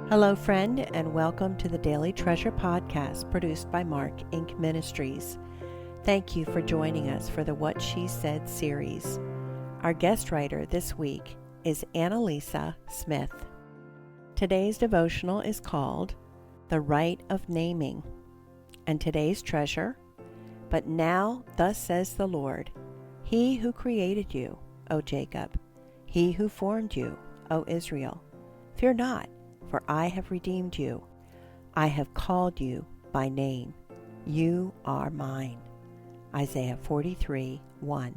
Hello, friend, and welcome to the Daily Treasure Podcast produced by Mark Inc. Ministries. Thank you for joining us for the What She Said series. Our guest writer this week is Annalisa Smith. Today's devotional is called The Right of Naming, and today's treasure, But now thus says the Lord, He who created you, O Jacob, He who formed you, O Israel, fear not, for I have redeemed you. I have called you by name. You are mine. Isaiah 43:1.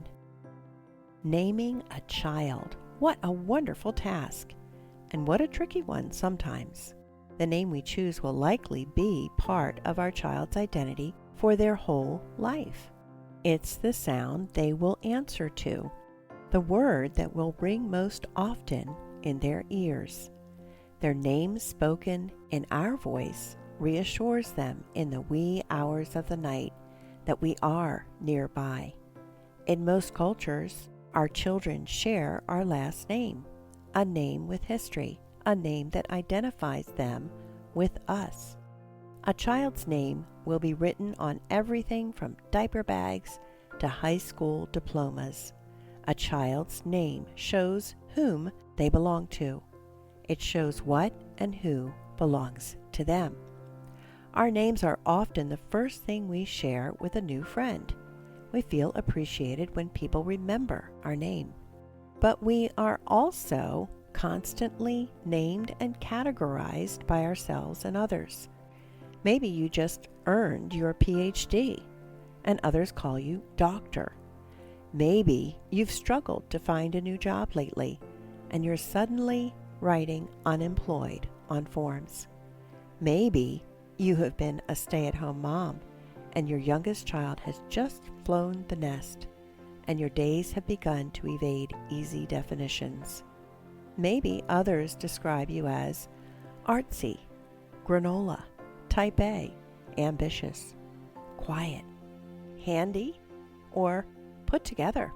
Naming a child. What a wonderful task, and what a tricky one sometimes. The name we choose will likely be part of our child's identity for their whole life. It's the sound they will answer to, the word that will ring most often in their ears. Their name spoken in our voice reassures them in the wee hours of the night that we are nearby. In most cultures, our children share our last name, a name with history, a name that identifies them with us. A child's name will be written on everything from diaper bags to high school diplomas. A child's name shows whom they belong to. It shows what and who belongs to them. Our names are often the first thing we share with a new friend. We feel appreciated when people remember our name. But we are also constantly named and categorized by ourselves and others. Maybe you just earned your PhD, and others call you doctor. Maybe you've struggled to find a new job lately, and you're suddenly writing unemployed on forms. Maybe you have been a stay-at-home mom and your youngest child has just flown the nest and your days have begun to evade easy definitions. Maybe others describe you as artsy, granola, type A, ambitious, quiet, handy, or put together.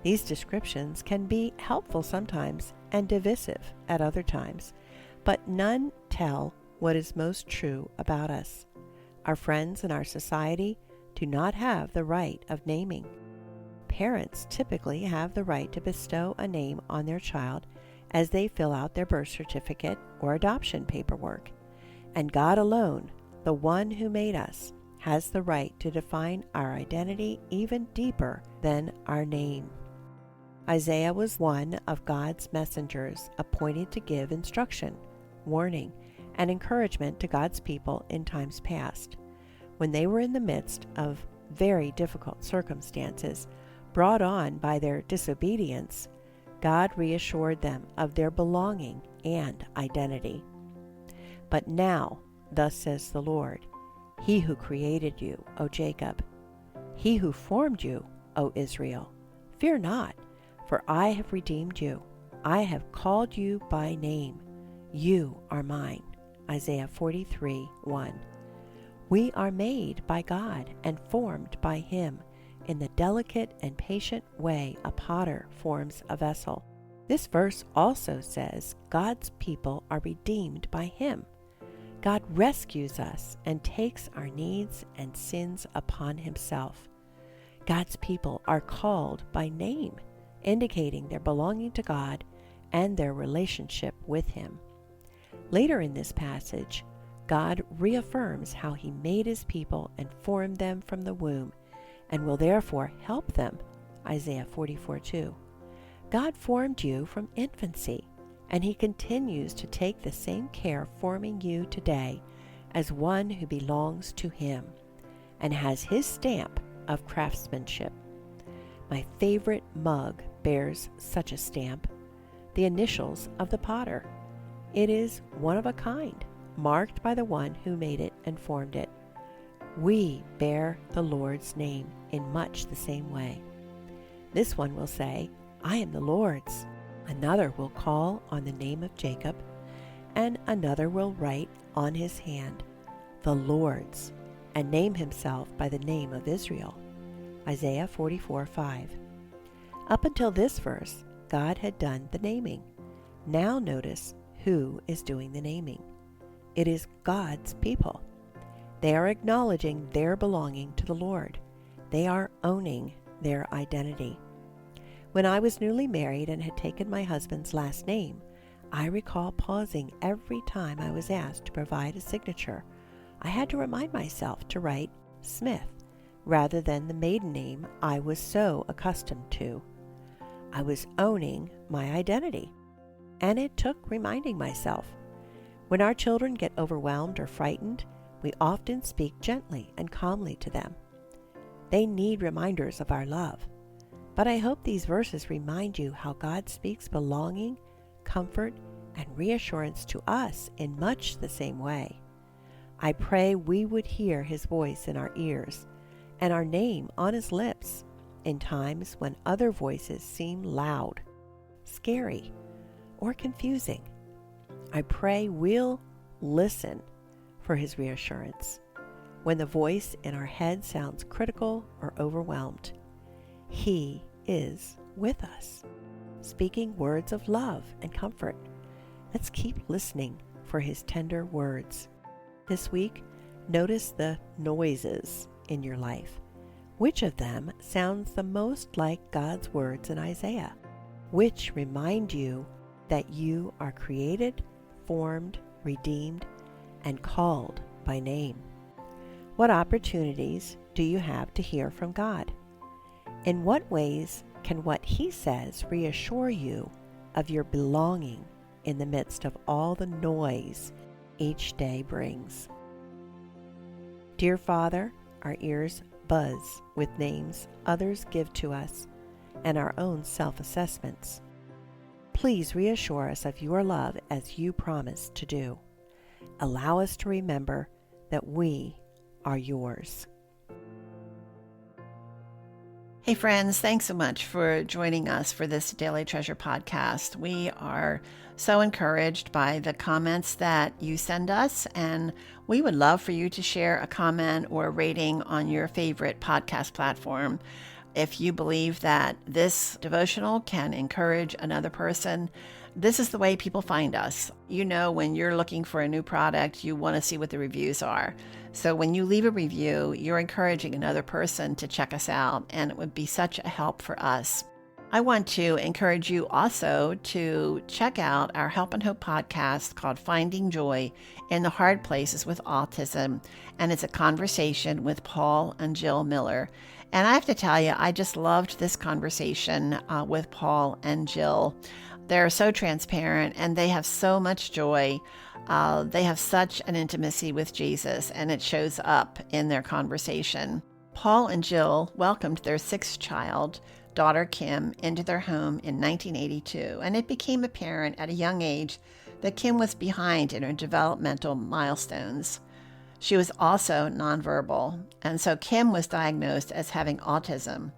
These descriptions can be helpful sometimes and divisive at other times, but none tell what is most true about us. Our friends and our society do not have the right of naming. Parents typically have the right to bestow a name on their child as they fill out their birth certificate or adoption paperwork. And God alone, the one who made us, has the right to define our identity even deeper than our name. Isaiah was one of God's messengers appointed to give instruction, warning, and encouragement to God's people in times past, when they were in the midst of very difficult circumstances brought on by their disobedience. God reassured them of their belonging and identity. But now, thus says the Lord, He who created you, O Jacob, He who formed you, O Israel, fear not, for I have redeemed you. I have called you by name. You are mine. Isaiah 43:1. We are made by God and formed by Him in the delicate and patient way a potter forms a vessel. This verse also says God's people are redeemed by Him. God rescues us and takes our needs and sins upon Himself. God's people are called by name, indicating their belonging to God and their relationship with Him. Later in this passage, God reaffirms how He made His people and formed them from the womb and will therefore help them. Isaiah 44:2. God formed you from infancy, and He continues to take the same care forming you today as one who belongs to Him and has His stamp of craftsmanship. My favorite mug bears such a stamp, the initials of the potter. It is one of a kind, marked by the one who made it and formed it. We bear the Lord's name in much the same way. This one will say, I am the Lord's. Another will call on the name of Jacob, and another will write on his hand, the Lord's, and name himself by the name of Israel. Isaiah 44:5. Up until this verse, God had done the naming. Now notice who is doing the naming. It is God's people. They are acknowledging their belonging to the Lord. They are owning their identity. When I was newly married and had taken my husband's last name, I recall pausing every time I was asked to provide a signature. I had to remind myself to write Smith rather than the maiden name I was so accustomed to. I was owning my identity, and it took reminding myself. When our children get overwhelmed or frightened, we often speak gently and calmly to them. They need reminders of our love. But I hope these verses remind you how God speaks belonging, comfort, and reassurance to us in much the same way. I pray we would hear His voice in our ears and our name on His lips in times when other voices seem loud, scary, or confusing. I pray we'll listen for His reassurance when the voice in our head sounds critical or overwhelmed. He is with us, speaking words of love and comfort. Let's keep listening for His tender words. This week, notice the noises in your life. Which of them sounds the most like God's words in Isaiah? Which remind you that you are created, formed, redeemed, and called by name? What opportunities do you have to hear from God? In what ways can what He says reassure you of your belonging in the midst of all the noise each day brings? Dear Father, our ears buzz with names others give to us and our own self-assessments. Please reassure us of your love as you promised to do. Allow us to remember that we are yours. Hey friends, thanks so much for joining us for this Daily Treasure podcast. We are so encouraged by the comments that you send us, and we would love for you to share a comment or a rating on your favorite podcast platform. If you believe that this devotional can encourage another person, this is the way people find us. You know, when you're looking for a new product, you want to see what the reviews are. So when you leave a review, you're encouraging another person to check us out, and it would be such a help for us. I want to encourage you also to check out our Help and Hope podcast called Finding Joy in the Hard Places with Autism, and it's a conversation with Paul and Jill Miller. And I have to tell you, I just loved this conversation with Paul and Jill. They're so transparent, and they have so much joy. They have such an intimacy with Jesus, and it shows up in their conversation. Paul and Jill welcomed their sixth child, daughter Kim, into their home in 1982, and it became apparent at a young age that Kim was behind in her developmental milestones. She was also nonverbal, and so Kim was diagnosed as having autism,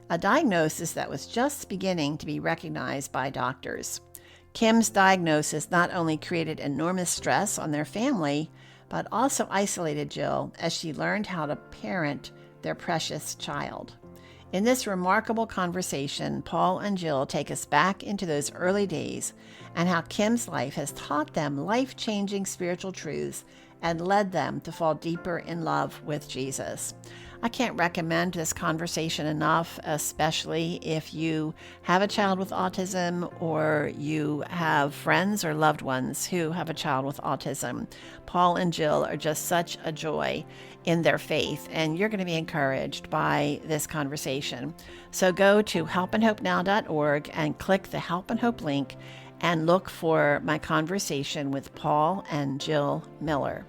a diagnosis that was just beginning to be recognized by doctors. Kim's diagnosis not only created enormous stress on their family, but also isolated Jill as she learned how to parent their precious child. In this remarkable conversation, Paul and Jill take us back into those early days and how Kim's life has taught them life-changing spiritual truths and led them to fall deeper in love with Jesus. I can't recommend this conversation enough, especially if you have a child with autism or you have friends or loved ones who have a child with autism. Paul and Jill are just such a joy in their faith, and you're going to be encouraged by this conversation. So go to helpandhopenow.org and click the Help and Hope link and look for my conversation with Paul and Jill Miller.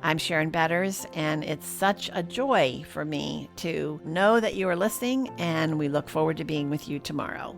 I'm Sharon Betters, and it's such a joy for me to know that you are listening, and we look forward to being with you tomorrow.